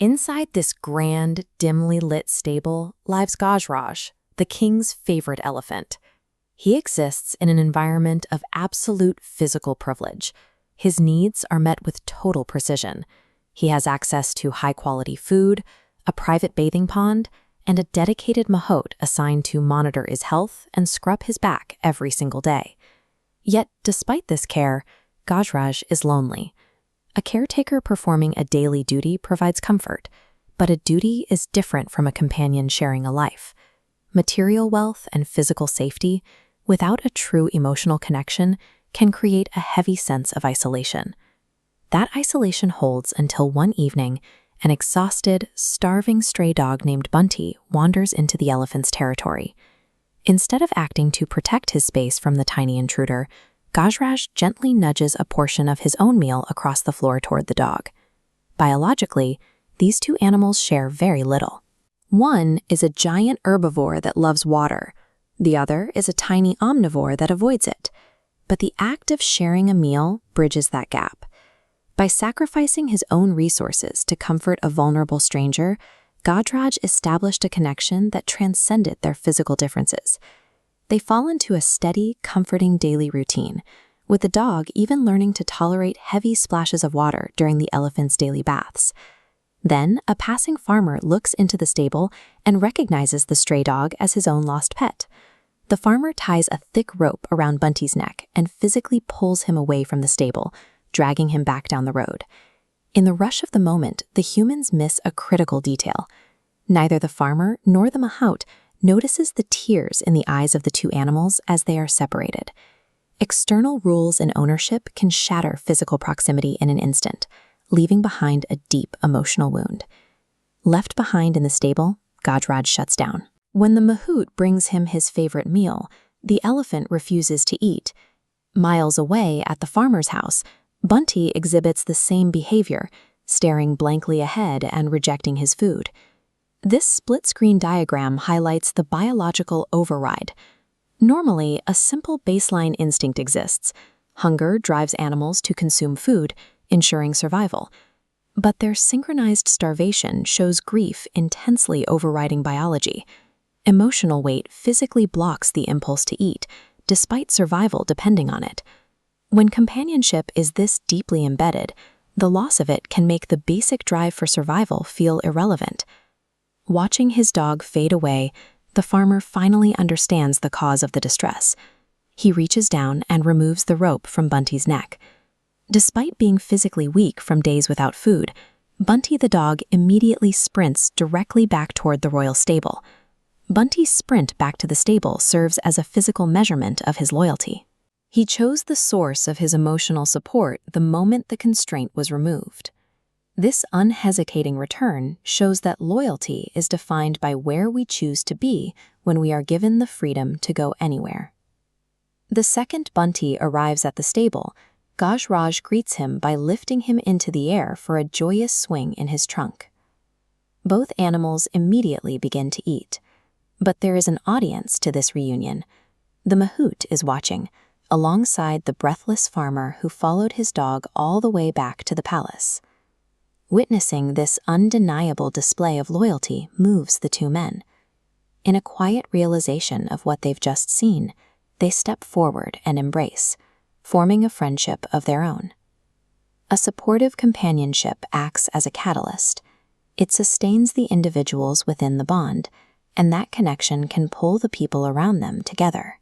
Inside this grand, dimly lit stable lives Gajraj, the king's favorite elephant. He exists in an environment of absolute physical privilege. His needs are met with total precision. He has access to high-quality food, a private bathing pond, and a dedicated mahout assigned to monitor his health and scrub his back every single day. Yet, despite this care, Gajraj is lonely. A caretaker performing a daily duty provides comfort, but a duty is different from a companion sharing a life. Material wealth and physical safety, without a true emotional connection, can create a heavy sense of isolation. That isolation holds until one evening, an exhausted, starving stray dog named Bunty wanders into the elephant's territory. Instead of acting to protect his space from the tiny intruder, Gajraj gently nudges a portion of his own meal across the floor toward the dog. Biologically, these two animals share very little. One is a giant herbivore that loves water. The other is a tiny omnivore that avoids it. But the act of sharing a meal bridges that gap. By sacrificing his own resources to comfort a vulnerable stranger, Gajraj established a connection that transcended their physical differences. They fall into a steady, comforting daily routine, with the dog even learning to tolerate heavy splashes of water during the elephant's daily baths. Then, a passing farmer looks into the stable and recognizes the stray dog as his own lost pet. The farmer ties a thick rope around Bunty's neck and physically pulls him away from the stable, dragging him back down the road. In the rush of the moment, the humans miss a critical detail. Neither the farmer nor the mahout notices the tears in the eyes of the two animals as they are separated. External rules and ownership can shatter physical proximity in an instant, leaving behind a deep emotional wound. Left behind in the stable, Gajraj shuts down. When the mahout brings him his favorite meal, the elephant refuses to eat. Miles away at the farmer's house, Bunty exhibits the same behavior, staring blankly ahead and rejecting his food. This split-screen diagram highlights the biological override. Normally, a simple baseline instinct exists. Hunger drives animals to consume food, ensuring survival. But their synchronized starvation shows grief intensely overriding biology. Emotional weight physically blocks the impulse to eat, despite survival depending on it. When companionship is this deeply embedded, the loss of it can make the basic drive for survival feel irrelevant. Watching his dog fade away, the farmer finally understands the cause of the distress. He reaches down and removes the rope from Bunty's neck. Despite being physically weak from days without food, Bunty the dog immediately sprints directly back toward the royal stable. Bunty's sprint back to the stable serves as a physical measurement of his loyalty. He chose the source of his emotional support the moment the constraint was removed. This unhesitating return shows that loyalty is defined by where we choose to be when we are given the freedom to go anywhere. The second Bunty arrives at the stable, Gajraj greets him by lifting him into the air for a joyous swing in his trunk. Both animals immediately begin to eat. But there is an audience to this reunion. The mahout is watching, alongside the breathless farmer who followed his dog all the way back to the palace. Witnessing this undeniable display of loyalty moves the two men. In a quiet realization of what they've just seen, they step forward and embrace, forming a friendship of their own. A supportive companionship acts as a catalyst. It sustains the individuals within the bond, and that connection can pull the people around them together.